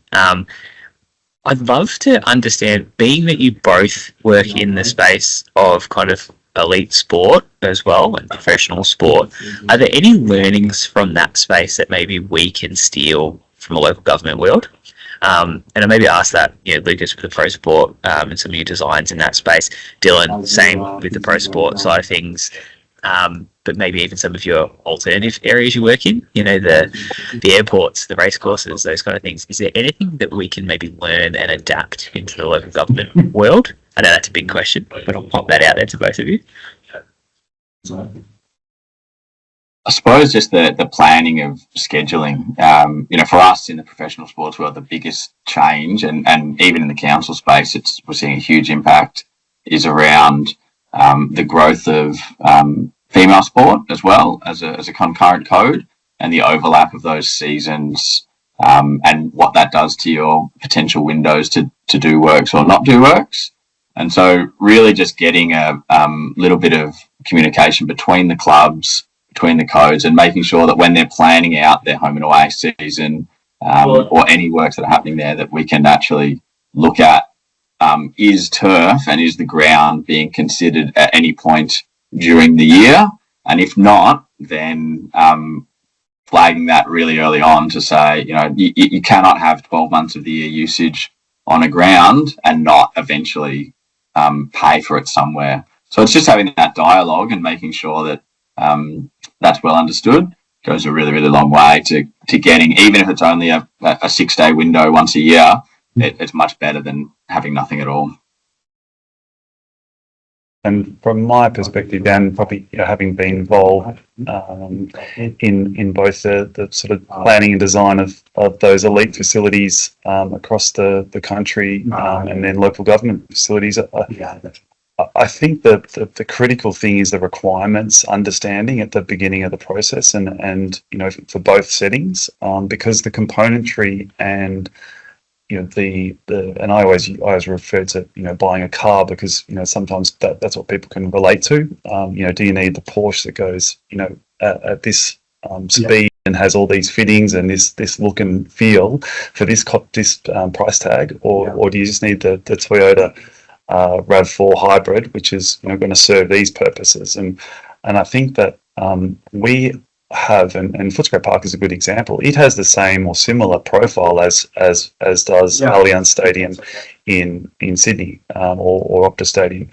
Speaker 3: I'd love to understand, being that you both work in the space of kind of elite sport as well and professional sport, are there any learnings from that space that maybe we can steal from a local government world? And I maybe ask that, Lucas, with the pro sport and some of your designs in that space. Dylan, same with the pro sport side of things. But maybe even some of your alternative areas you work in, the airports, the race courses, those kind of things. Is there anything that we can maybe learn and adapt into the local government world? I know that's a big question, but I'll pop that out there to both of you.
Speaker 2: I suppose just the planning of scheduling, for us in the professional sports world, the biggest change, and even in the council space, we're seeing a huge impact, is around the growth of female sport as well as a concurrent code, and the overlap of those seasons, and what that does to your potential windows to do works or not do works. And so really just getting a little bit of communication between the clubs, between the codes, and making sure that when they're planning out their home and away season, or any works that are happening there, that we can actually look at, is turf and is the ground being considered at any point during the year? And if not, then flagging that really early on to say, you cannot have 12 months of the year usage on a ground and not eventually pay for it somewhere. So it's just having that dialogue and making sure that that's well understood goes a really, really long way to getting, even if it's only a 6-day window once a year, it's much better than having nothing at all.
Speaker 1: And from my perspective, Dan, probably having been involved in both the sort of planning and design of those elite facilities across the country, and then local government facilities, I think that the critical thing is the requirements understanding at the beginning of the process, and for both settings, because the componentry and and I always refer to buying a car, because sometimes that's what people can relate to. Do you need the Porsche that goes at this speed and has all these fittings and this look and feel for this price tag, or do you just need the Toyota RAV4 hybrid, which is going to serve these purposes? And I think that we have, and Footscray Park is a good example. It has the same or similar profile as does Allianz Stadium in Sydney, or Optus Stadium.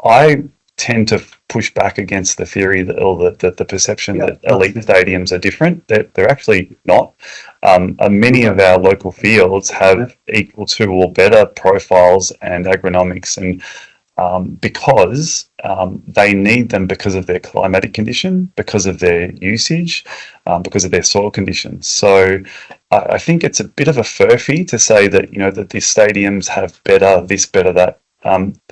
Speaker 1: I tend to push back against the theory that the perception that elite stadiums are different. They're actually not. Many of our local fields have equal to or better profiles and agronomics, and because they need them because of their climatic condition, because of their usage, because of their soil conditions. So I think it's a bit of a furphy to say that that these stadiums have better this, better that.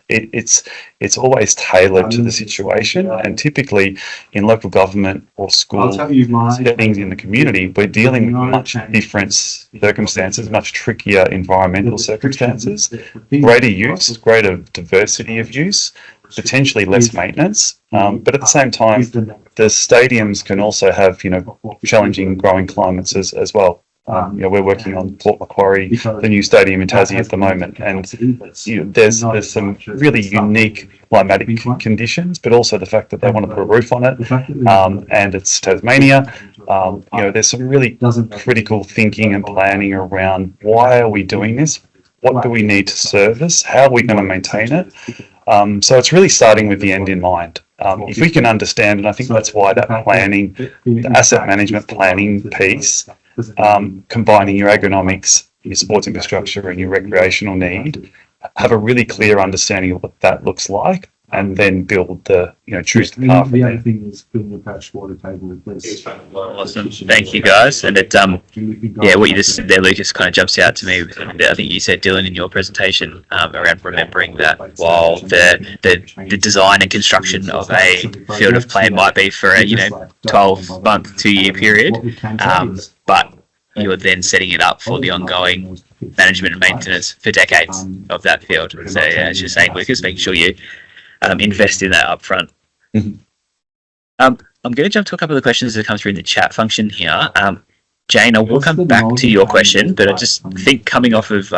Speaker 1: it's always tailored to the situation. And typically in local government or school settings in the community, we're dealing with much different circumstances, much trickier environmental circumstances, greater use, greater diversity of use, potentially less maintenance. But at the same time, the stadiums can also have, challenging growing climates as well. We're working on Port Macquarie, the new stadium in Tassie at the moment, and there's some really unique climatic conditions, but also the fact that they want to put a roof on it, and it's Tasmania. There's some really critical thinking and planning around why are we doing this? What do we need to service? How are we going to maintain it? So it's really starting with the end in mind. If we can understand, and I think that's why that planning, the asset management planning piece, combining your agronomics, your sports infrastructure and your recreational need, have a really clear understanding of what that looks like, and then build the, choose the path.
Speaker 4: The other thing is building a patch water table with this.
Speaker 3: Awesome. Thank you, guys. And it, what you just said there, Lucas, kind of jumps out to me. I think you said, Dylan, in your presentation, around remembering that while the design and construction of a field of play might be for a 12-month, 2-year period, but you're then setting it up for the ongoing management and maintenance for decades of that field. So as you're saying, Lucas, making sure you invest in that up front. I'm going to jump to a couple of the questions that come through in the chat function here. Jane, I will come back to your question, but I just think coming off of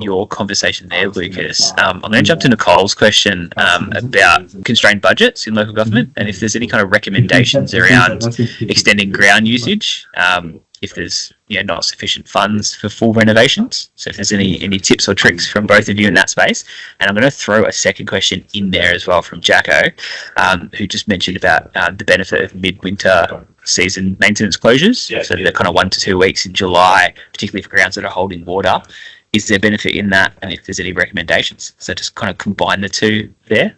Speaker 3: your conversation there, Lucas, I'm going to jump to Nicole's question about constrained budgets in local government, and if there's any kind of recommendations around extending ground usage, if there's not sufficient funds for full renovations. So if there's any tips or tricks from both of you in that space. And I'm going to throw a second question in there as well from Jacko, who just mentioned about the benefit of midwinter season maintenance closures. So they're kind of 1 to 2 weeks in July, particularly for grounds that are holding water. Is there benefit in that? And if there's any recommendations? So just kind of combine the two there.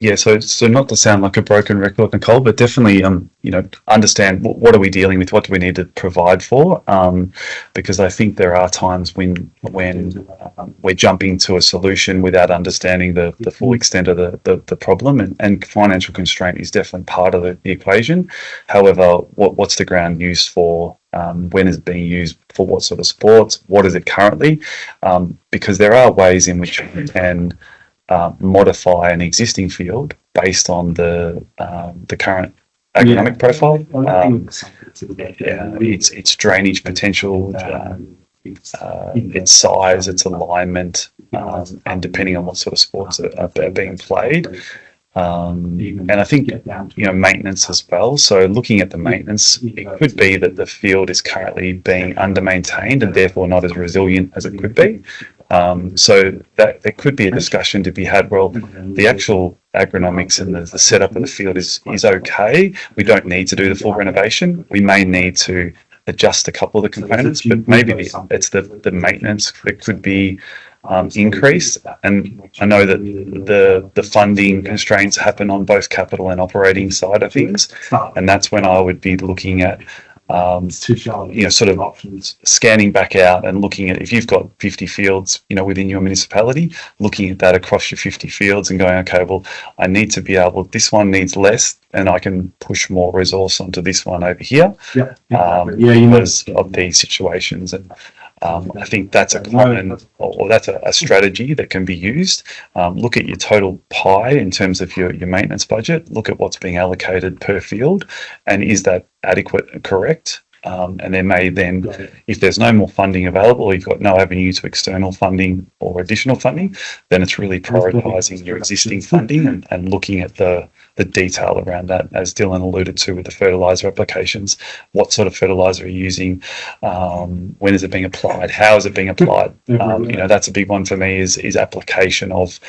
Speaker 1: Yeah, so not to sound like a broken record, Nicole, but definitely, understand what are we dealing with, what do we need to provide for, because I think there are times when we're jumping to a solution without understanding the full extent of the problem, and financial constraint is definitely part of the equation. However, what's the ground used for? When is it being used for what sort of sports? What is it currently? Because there are ways in which we can modify an existing field based on the current agronomic profile. Its drainage potential, its size, its alignment, and depending on what sort of sports are being played. And I think maintenance as well. So looking at the maintenance, it could be that the field is currently being under-maintained and therefore not as resilient as it could be. So that there could be a discussion to be had. Well, the actual agronomics and the setup of the field is okay. We don't need to do the full renovation. We may need to adjust a couple of the components, but maybe it's the maintenance that could be increased. And I know that the funding constraints happen on both capital and operating side of things, and that's when I would be looking at sort of options, scanning back out and looking at, if you've got 50 fields within your municipality, looking at that across your 50 fields and going, okay, well, I need to be able, this one needs less and I can push more resource onto this one over here because of these situations. And I think that's a common, or that's a strategy that can be used. Look at your total pie in terms of your maintenance budget. Look at what's being allocated per field, and is that adequate and correct? And there may then, if there's no more funding available, or you've got no avenue to external funding or additional funding, then it's really prioritising your existing funding and looking at the detail around that, as Dylan alluded to with the fertiliser applications. What sort of fertiliser are you using? When is it being applied? How is it being applied? That's a big one for me, is application of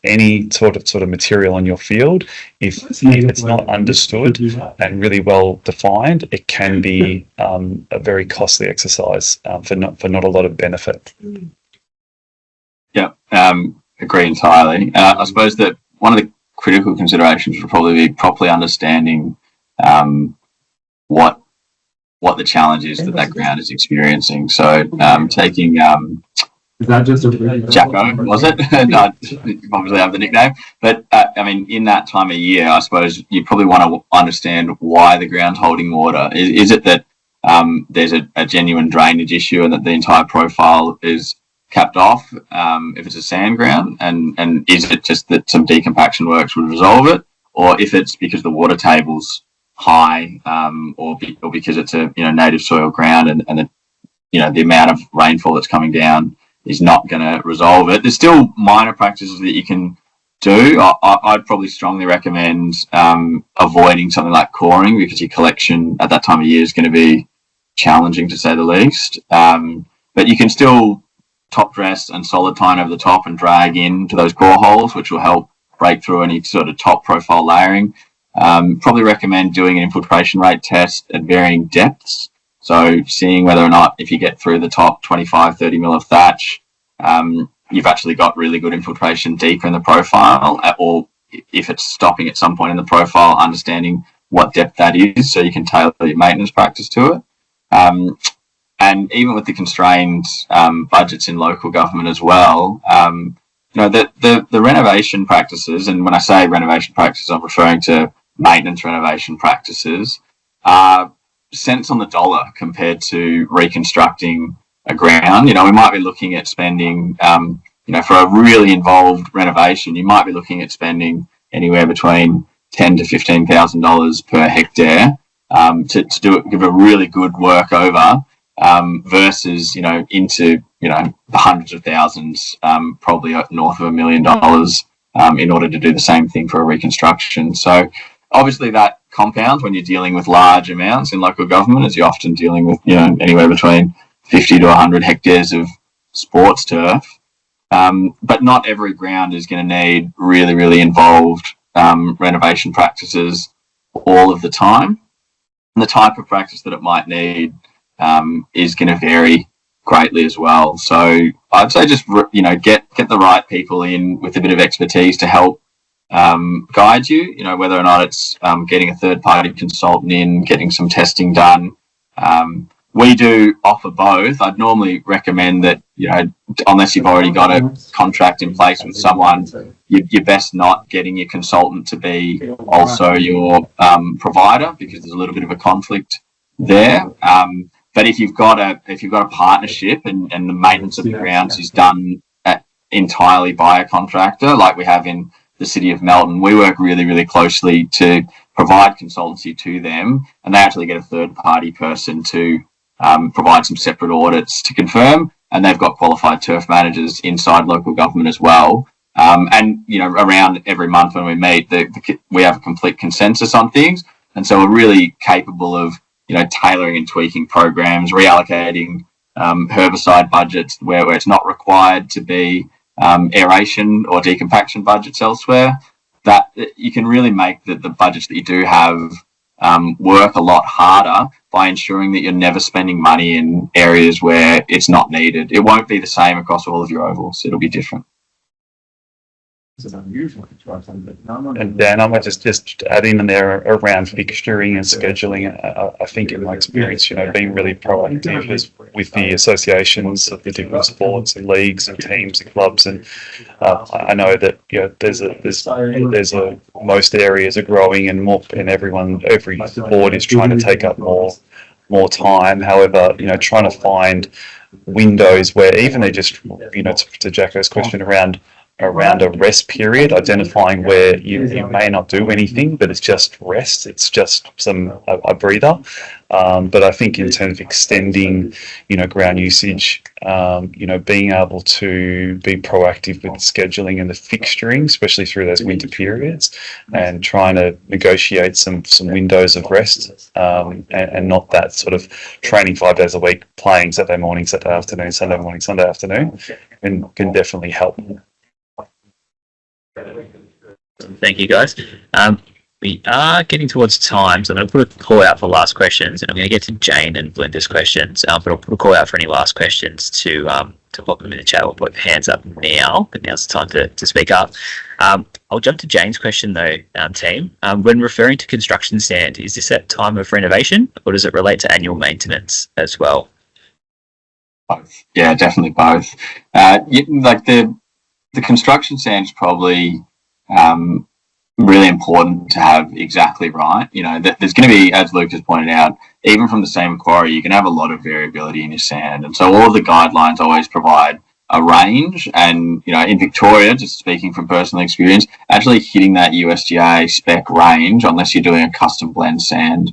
Speaker 1: any sort of material on your field. If it's not understood and really well defined, it can be a very costly exercise for not a lot of benefit.
Speaker 2: Yeah, agree entirely. I suppose that one of the critical considerations would probably be properly understanding what the challenge is that ground is experiencing. So taking
Speaker 4: Is that just a
Speaker 2: Jacko, was it? No, you obviously have the nickname. But I mean, in that time of year, I suppose you probably want to understand why the ground's holding water. Is it that there's a genuine drainage issue and that the entire profile is capped off if it's a sand ground? And is it just that some decompaction works would resolve it? Or if it's because the water table's high or because it's a native soil ground and the the amount of rainfall that's coming down is not going to resolve it. There's still minor practices that you can do. I'd probably strongly recommend avoiding something like coring, because your collection at that time of year is going to be challenging, to say the least. But you can still top dress and solid tine over the top and drag into those core holes, which will help break through any sort of top profile layering. Probably recommend doing an infiltration rate test at varying depths. So seeing whether or not, if you get through the top 25, 30 mil of thatch, you've actually got really good infiltration deeper in the profile, or if it's stopping at some point in the profile, understanding what depth that is so you can tailor your maintenance practice to it. And even with the constrained budgets in local government as well, the renovation practices, and when I say renovation practices, I'm referring to maintenance renovation practices, are cents on the dollar compared to reconstructing a ground. We might be looking at spending, for a really involved renovation, you might be looking at spending anywhere between $10,000 to $15,000 per hectare to give a really good workover, versus into the hundreds of thousands, probably north of $1 million, in order to do the same thing for a reconstruction. So obviously that compounds when you're dealing with large amounts in local government, as you're often dealing with anywhere between 50 to 100 hectares of sports turf. But not every ground is going to need really, really involved renovation practices all of the time. And the type of practice that it might need is going to vary greatly as well. So I'd say just get the right people in with a bit of expertise to help guide you, whether or not it's getting a third-party consultant in, getting some testing done. We do offer both. I'd normally recommend that, unless you've already got a contract in place with someone, you're best not getting your consultant to be also your provider, because there's a little bit of a conflict there. But if you've got a partnership and the maintenance of the grounds is done entirely by a contractor, like we have in the City of Melton, we work really, really closely to provide consultancy to them, and they actually get a third-party person to provide some separate audits to confirm, and they've got qualified turf managers inside local government as well. And around every month when we meet, we have a complete consensus on things, and so we're really capable of tailoring and tweaking programs, reallocating herbicide budgets where it's not required to be aeration or decompaction budgets elsewhere. That you can really make the budgets that you do have work a lot harder by ensuring that you're never spending money in areas where it's not needed. It won't be the same across all of your ovals. It'll be different.
Speaker 1: And Dan, I might just add in there around fixturing and scheduling. I think in my experience, being really proactive with the associations of the different sports and leagues and teams and clubs, and I know that there's most areas are growing and more, and every board is trying to take up more time. However, trying to find windows where even they just, to Jacko's question around a rest period, identifying where you may not do anything, but it's just rest, it's just a breather. But I think in terms of extending, ground usage, being able to be proactive with the scheduling and the fixturing, especially through those winter periods, and trying to negotiate some windows of rest, and not that sort of training 5 days a week, playing Saturday morning, Saturday afternoon, Sunday morning, Sunday afternoon, and can definitely help.
Speaker 3: Thank you, guys. We are getting towards time, so I'm going to put a call out for last questions, and I'm going to get to Jane and Belinda's questions. But I'll put a call out for any last questions to pop them in the chat or put hands up now. But now's the time to speak up. I'll jump to Jane's question though, team. When referring to construction sand, is this at time of renovation, or does it relate to annual maintenance as well?
Speaker 2: Both. Yeah, definitely both. Like the construction sand is probably really important to have exactly right. You know, there's going to be, as Luke has pointed out, even from the same quarry, you can have a lot of variability in your sand. And so all of the guidelines always provide a range. And, you know, in Victoria, just speaking from personal experience, actually hitting that USGA spec range, unless you're doing a custom blend sand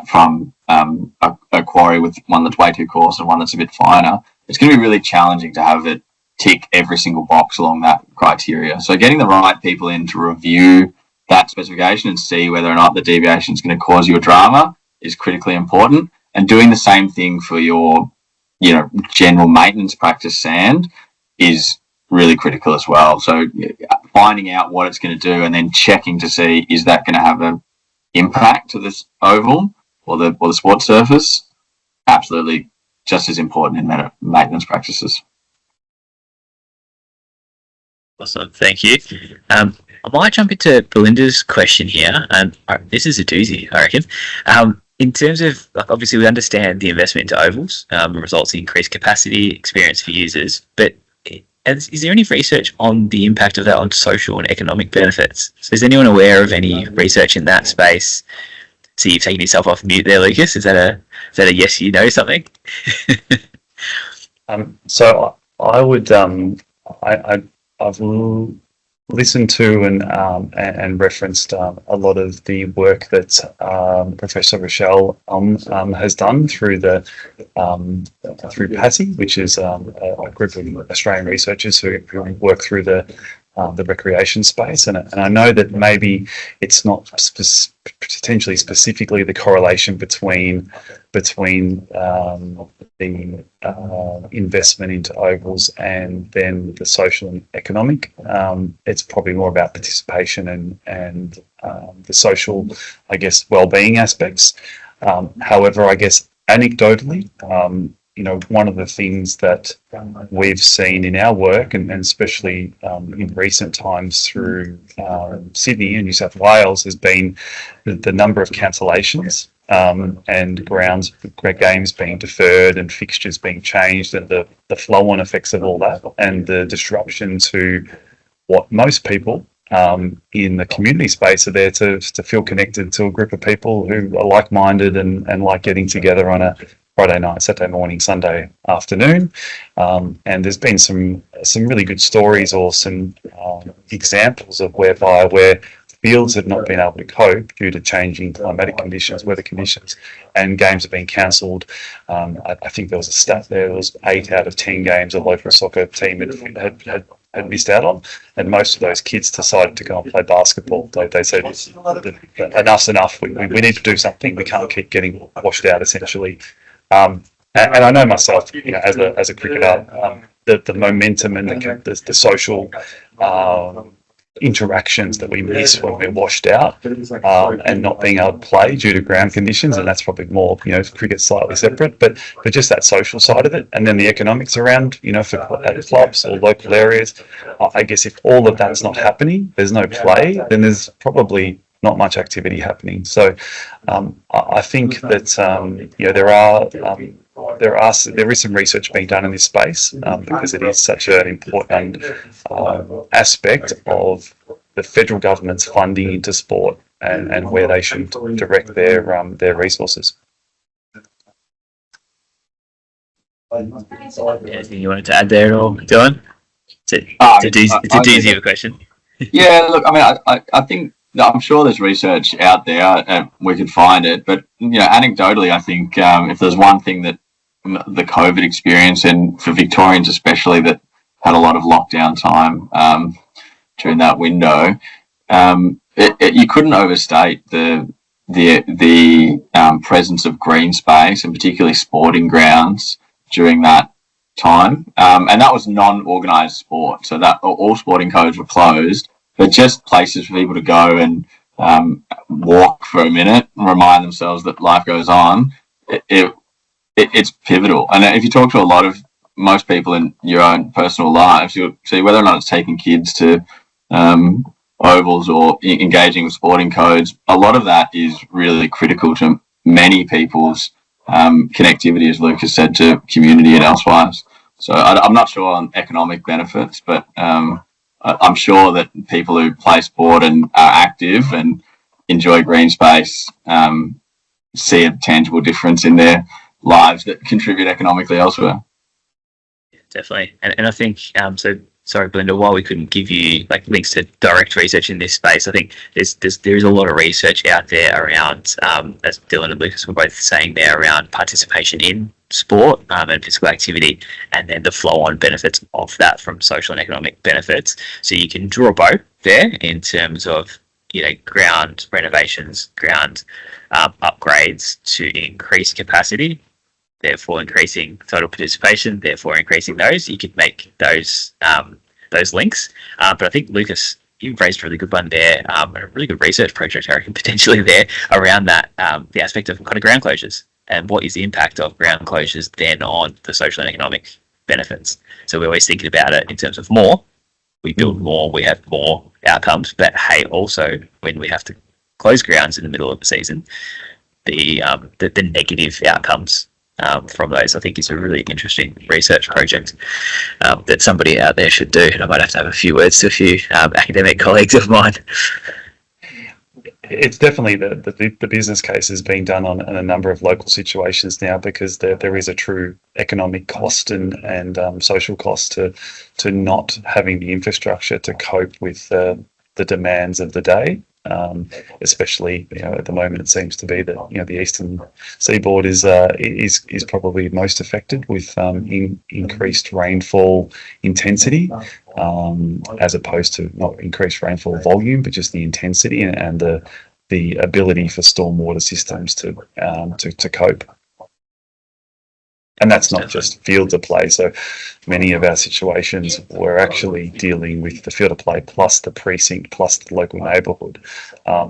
Speaker 2: from a quarry with one that's way too coarse and one that's a bit finer, it's going to be really challenging to have it tick every single box along that criteria. So getting the right people in to review that specification and see whether or not the deviation is going to cause you a drama is critically important. And doing the same thing for your, you know, general maintenance practice sand is really critical as well. So finding out what it's going to do and then checking to see, is that going to have an impact to this oval or the sports surface? Absolutely just as important in maintenance practices.
Speaker 3: Awesome, thank you. I might jump into Belinda's question here, and this is a doozy, I reckon. In terms of, like, obviously we understand the investment into ovals results in increased capacity, experience for users, but is there any research on the impact of that on social and economic benefits? So is anyone aware of any research in that space? So you've taken yourself off mute there, Lucas. Is that a yes, you know something?
Speaker 1: So I would I've listened to and referenced a lot of the work that Professor Rochelle has done through through PASI, which is a group of Australian researchers who work through the recreation space, and I know that maybe it's not potentially specifically the correlation between the investment into ovals and then the social and economic. It's probably more about participation and the social, I guess, well-being aspects. However, I guess anecdotally, you know, one of the things that we've seen in our work, and especially in recent times through Sydney and New South Wales, has been the number of cancellations and games being deferred and fixtures being changed, and the flow-on effects of all that, and the disruption to what most people in the community space are there to feel connected to a group of people who are like-minded and like getting together on a Friday night, Saturday morning, Sunday afternoon. And there's been some really good stories or some examples of where fields have not been able to cope due to changing climatic conditions, weather conditions, and games have been cancelled. I think there was a stat there. There was 8 out of 10 games a local soccer team had missed out on, and most of those kids decided to go and play basketball. They said, enough's enough. We need to do something. We can't keep getting washed out, essentially. And I know myself, you know, as a cricketer, the momentum and the social interactions that we miss when we're washed out and not being able to play due to ground conditions, and that's probably more, you know, cricket's slightly separate, but just that social side of it, and then the economics around, you know, for clubs or local areas. I guess if all of that's not happening, there's no play, then there's probably not much activity happening. So I think that you know, there is some research being done in this space because it is such an important aspect of the federal government's funding into sport and where they should direct their resources.
Speaker 3: Anything you wanted to add there at all, Dylan? It's a doozy of a question.
Speaker 2: Yeah, look, I mean, I think, I'm sure there's research out there, we could find it, but, you know, anecdotally, I think if there's one thing that the COVID experience, and for Victorians especially that had a lot of lockdown time during that window, you couldn't overstate the presence of green space, and particularly sporting grounds during that time, and that was non-organised sport, so that all sporting codes were closed, but just places for people to go and walk for a minute and remind themselves that life goes on. It's pivotal. And if you talk to most people in your own personal lives, you'll see whether or not it's taking kids to ovals or engaging with sporting codes, a lot of that is really critical to many people's connectivity, as Lucas said, to community and elsewise. So I'm not sure on economic benefits, but I'm sure that people who play sport and are active and enjoy green space see a tangible difference in their lives that contribute economically elsewhere.
Speaker 3: Definitely. And I think, so sorry, Belinda, while we couldn't give you like links to direct research in this space, I think there is a lot of research out there around, as Dylan and Lucas were both saying there, around participation in sport and physical activity, and then the flow-on benefits of that from social and economic benefits. So you can draw both there in terms of, ground renovations, ground upgrades to increase capacity, therefore increasing total participation, therefore increasing those. You could make those links. But I think, Lucas, you've raised a really good one there, a really good research project, I reckon, potentially there around that, the aspect of kind of ground closures and what is the impact of ground closures then on the social and economic benefits. So we're always thinking about it in terms of more. We build more, we have more outcomes. But hey, also when we have to close grounds in the middle of the season, the negative outcomes from those, I think, is a really interesting research project that somebody out there should do. And I might have to have a few words to a few academic colleagues of mine.
Speaker 1: It's definitely the business case is being done on a number of local situations now, because there is a true economic cost and social cost to not having the infrastructure to cope with the demands of the day. Especially, at the moment, it seems to be that the eastern seaboard is probably most affected with increased rainfall intensity, as opposed to not increased rainfall volume, but just the intensity and the ability for stormwater systems to cope. And that's not just field of play. So many of our situations, we're actually dealing with the field of play plus the precinct plus the local neighbourhood,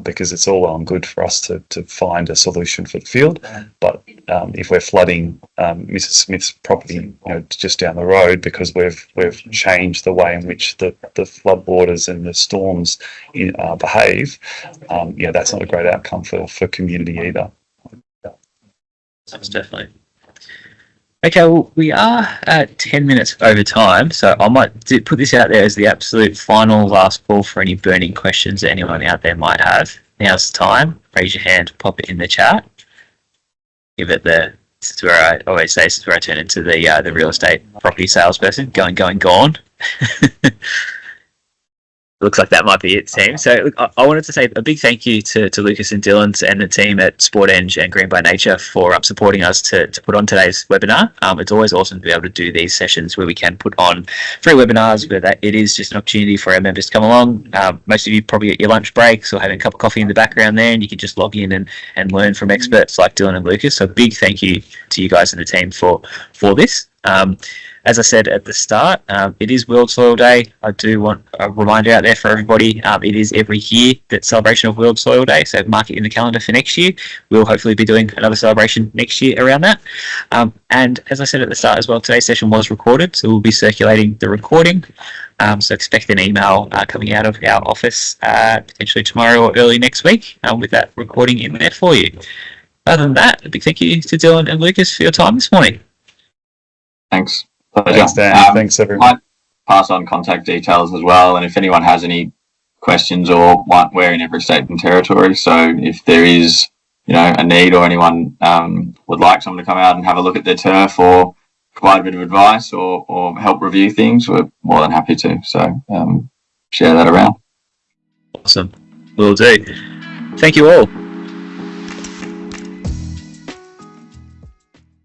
Speaker 1: because it's all well and good for us to find a solution for the field. But if we're flooding Mrs. Smith's property, just down the road, because we've changed the way in which the flood waters and the storms behave, that's not a great outcome for community either.
Speaker 3: That's definitely. Okay, well, we are at 10 minutes over time, so I might put this out there as the absolute final last call for any burning questions that anyone out there might have. Now's the time. Raise your hand, pop it in the chat. Give it this is where I always say, this is where I turn into the real estate property salesperson, going, gone. Looks like that might be it, team. So look, I wanted to say a big thank you to Lucas and Dylan and the team at SportEng and Green by Nature for supporting us to put on today's webinar. It's always awesome to be able to do these sessions where we can put on free webinars, where it is just an opportunity for our members to come along. Most of you probably at your lunch breaks or having a cup of coffee in the background there, and you can just log in and learn from experts like Dylan and Lucas. So big thank you to you guys and the team for this. As I said at the start, it is World Soil Day. I do want a reminder out there for everybody. It is every year that celebration of World Soil Day, so mark it in the calendar for next year. We'll hopefully be doing another celebration next year around that. And as I said at the start as well, today's session was recorded, so we'll be circulating the recording. So expect an email coming out of our office potentially tomorrow or early next week with that recording in there for you. Other than that, a big thank you to Dylan and Lucas for your time this morning.
Speaker 2: Thanks.
Speaker 1: Pleasure. Thanks, Dan. Thanks, everyone.
Speaker 2: Might pass on contact details as well, and if anyone has any questions, or we're in every state and territory, so if there is a need, or anyone would like someone to come out and have a look at their turf or provide a bit of advice or help review things, we're more than happy to. So share that around.
Speaker 3: Awesome. Will do. Thank you all.